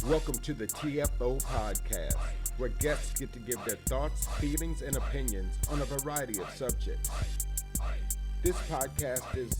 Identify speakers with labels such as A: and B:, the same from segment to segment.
A: Welcome to the TFO podcast, where guests get to give their thoughts, feelings, and opinions on a variety of subjects. This podcast is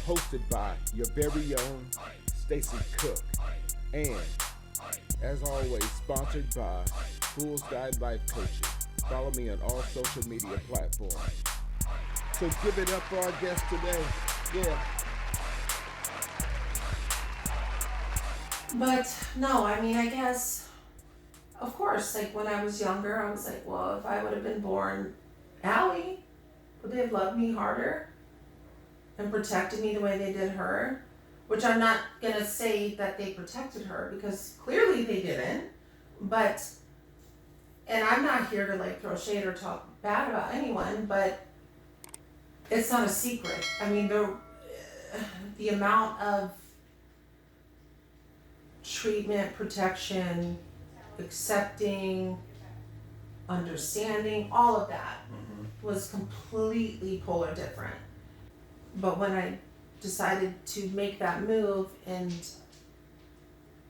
A: hosted by your very own Stacy Cook, and as always, sponsored by Fool's Guide Life Coaching. Follow me on all social media platforms. So give it up for our guest today. Yeah.
B: But no, I mean, I guess, of course, like when I was younger, I was like, well, if I would have been born Allie, would they have loved me harder and protected me the way they did her? Which I'm not gonna say that they protected her, because clearly they didn't. But, and I'm not here to like throw shade or talk bad about anyone, but it's not a secret. I mean, the amount of treatment, protection, accepting, understanding, all of that was completely polar different. But when I decided to make that move and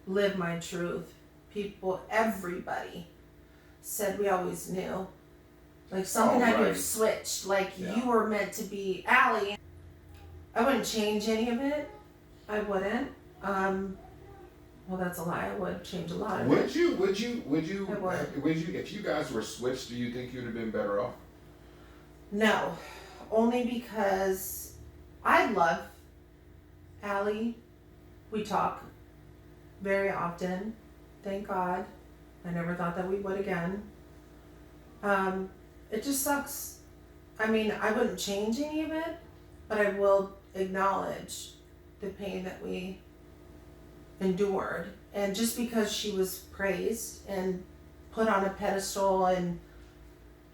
B: live my truth, everybody said we always knew. Like something had to have switched. Like you were meant to be Allie. I wouldn't change any of it. I wouldn't. Well, that's a lie. I would change a lot of
C: Would
B: it.
C: you, if you guys were switched, do you think you'd have been better off?
B: No, only because I love Allie. We talk very often. Thank God. I never thought that we would again. It just sucks. I mean, I wouldn't change any of it, but I will acknowledge the pain that we endured. And just because she was praised and put on a pedestal, and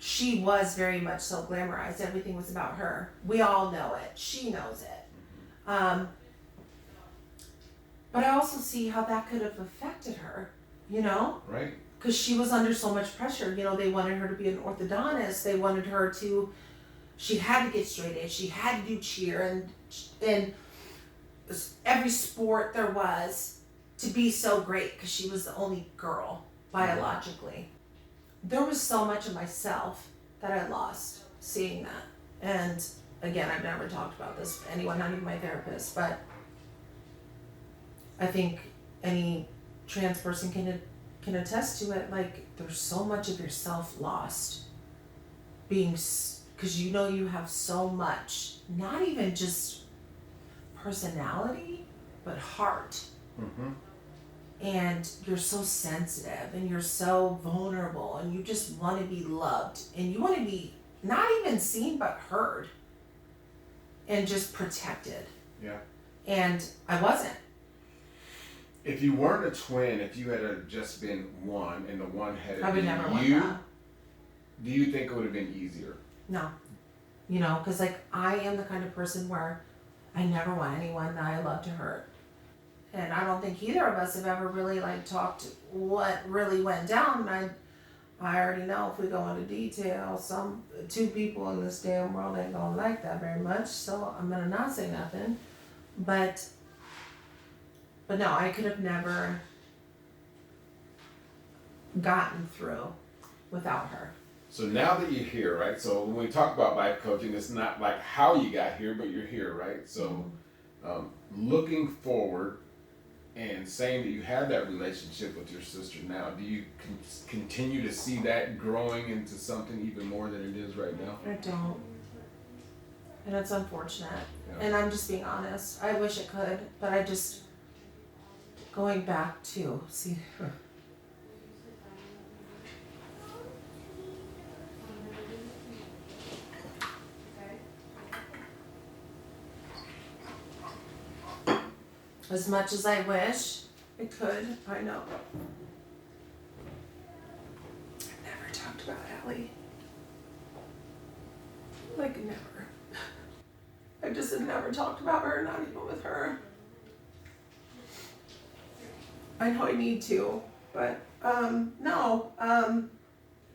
B: she was very much so glamorized, everything was about her. We all know it. She knows it. But I also see how that could have affected her,
C: Right.
B: because she was under so much pressure. They wanted her to be an orthodontist. They wanted her to, she had to get straight A's. She had to do cheer and every sport there was, to be so great, because she was the only girl biologically. There was so much of myself that I lost seeing that. And again, I've never talked about this with anyone, not even my therapist, but I think any trans person can attest to it. Like, there's so much of yourself lost because you have so much, not even just personality, but heart. And you're so sensitive and you're so vulnerable, and you just want to be loved, and you want to be not even seen but heard and just protected.
C: Yeah.
B: And I wasn't.
C: If you weren't a twin, if you had just been one, and the one had
B: I would never want
C: you,
B: that.
C: do you think it would have been easier?
B: No. Because like I am the kind of person where I never want anyone that I love to hurt. And I don't think either of us have ever really like talked what really went down. And I already know if we go into detail, two people in this damn world ain't gonna like that very much. So I'm gonna not say nothing. But no, I could have never gotten through without her.
C: So now that you're here, right? So when we talk about life coaching, it's not like how you got here, but you're here, right? So looking forward and saying that you have that relationship with your sister now, do you continue to see that growing into something even more than it is right now?
B: I don't. And it's unfortunate.
C: Yeah.
B: And I'm just being honest. I wish it could, but I just, going back to, see, as much as I wish it could, I know. I've never talked about Allie. Like, never. I just have never talked about her, not even with her. I know I need to, but, no.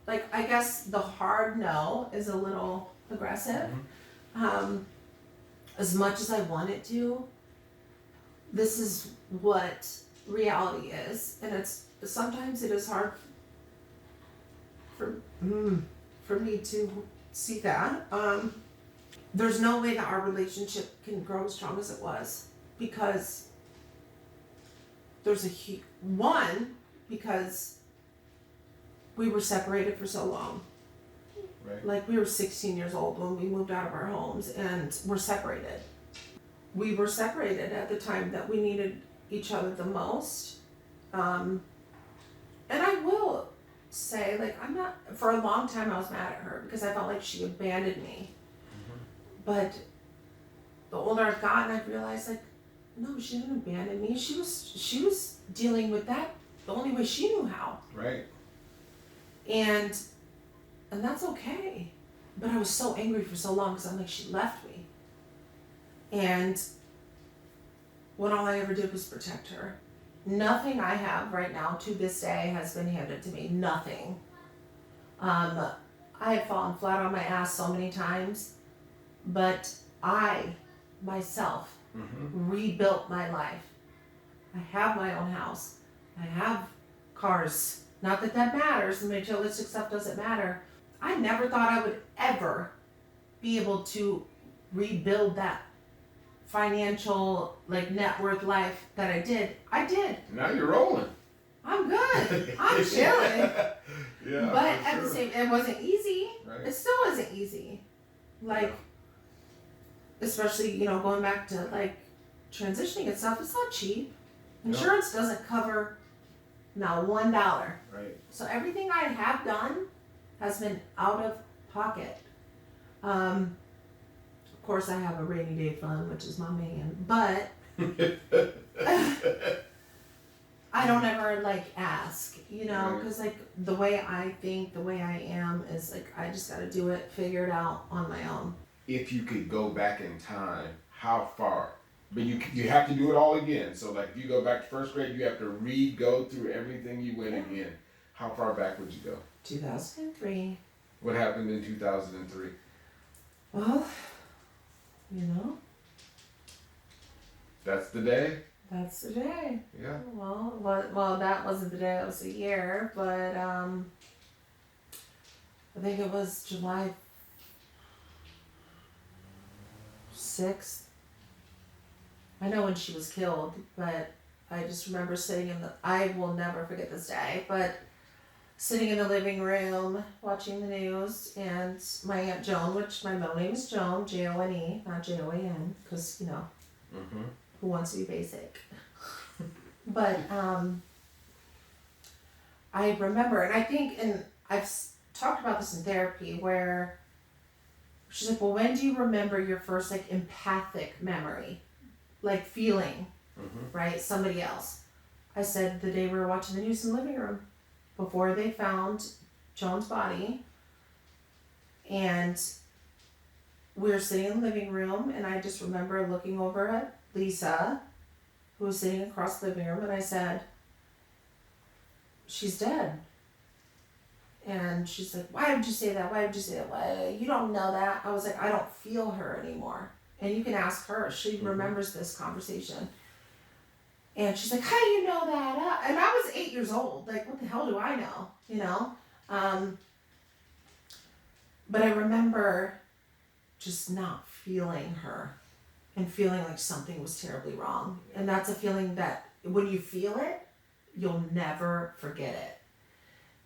B: Like, I guess the hard no is a little aggressive. As much as I want it to, this is what reality is, and sometimes it is hard for me to see that. There's no way that our relationship can grow as strong as it was because there's because we were separated for so long.
C: Right.
B: Like we were 16 years old when we moved out of our homes and we're separated. We were separated at the time that we needed each other the most. And I will say, like, for a long time I was mad at her because I felt like she abandoned me. But the older I've gotten, I've realized, like, no, she didn't abandon me. She was dealing with that the only way she knew how.
C: Right.
B: And that's okay. But I was so angry for so long because I'm like, she left me. And when all I ever did was protect her. Nothing I have right now to this day has been handed to me. Nothing. I have fallen flat on my ass so many times, but I, myself, rebuilt my life. I have my own house. I have cars. Not that that matters. The materialistic stuff doesn't matter. I never thought I would ever be able to rebuild that financial, like, net worth life that I did. I did.
C: Now you're rolling.
B: I'm good. I'm chilling.
C: Yeah.
B: But at the same, it wasn't easy.
C: Right.
B: It still isn't easy. Like, especially, going back to, like, transitioning and stuff, it's not cheap. Insurance doesn't cover now $1.
C: Right.
B: So everything I have done has been out of pocket. Of course, I have a rainy day fund, which is my man, but I don't ever, like, ask, because, like, the way I think, the way I am is, like, I just got to do it, figure it out on my own.
C: If you could go back in time, how far? But you have to do it all again. So, like, if you go back to first grade, you have to go through everything you went again. How far back would you go?
B: 2003.
C: What happened in 2003?
B: Well,
C: That's the day?
B: that's the day.
C: Yeah.
B: Well, that wasn't the day, that was the year, but I think it was July 6th. I know when she was killed, but I just remember I will never forget this day, but sitting in the living room, watching the news, and my Aunt Joan, which my middle name is Joan, Jone, not Joan, because, who wants to be basic? But I remember, and I think, and I've talked about this in therapy, where she's like, well, when do you remember your first, like, empathic memory? Like, feeling, right? Somebody else. I said the day we were watching the news in the living room, before they found Joan's body, and we were sitting in the living room, and I just remember looking over at Lisa, who was sitting across the living room, and I said, she's dead. And she's like, why would you say that? Why would you say that? Why? You don't know that. I was like, I don't feel her anymore. And you can ask her. She remembers this conversation. And she's like, how do you know that? And I was 8 years old. Like, what the hell do I know? But I remember just not feeling her and feeling like something was terribly wrong. And that's a feeling that when you feel it, you'll never forget it.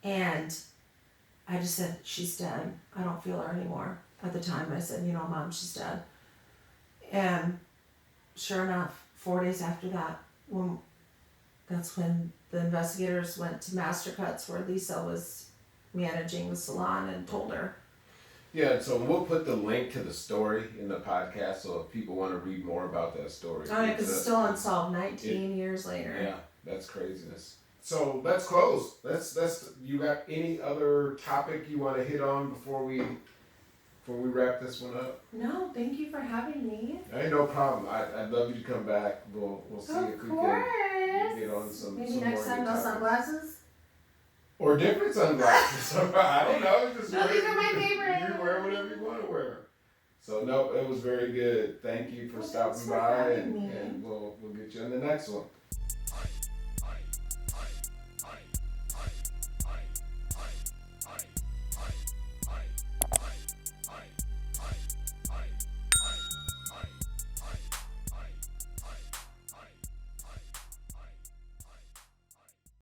B: And I just said, she's dead. I don't feel her anymore. At the time, I said, Mom, she's dead. And sure enough, 4 days after that, that's when the investigators went to Master Cuts, where Lisa was managing the salon, and told her.
C: Yeah, so we'll put the link to the story in the podcast, so if people want to read more about that story.
B: Oh, yeah, because it's still unsolved 19 years later.
C: Yeah, that's craziness. So let's close. You got any other topic you want to hit on before we wrap this one up?
B: No, thank you for having me.
C: Ain't no problem. I'd love you to come back. We'll see if we can get on some.
B: Maybe
C: some
B: next
C: more
B: time, no
C: topics.
B: sunglasses.
C: Or different sunglasses. I don't know. Just
B: No, these are my favorite.
C: You wear whatever you want to wear. So no, it was very good. Thank you for stopping
B: thanks for
C: by,
B: having me.
C: and we'll get you on the next one.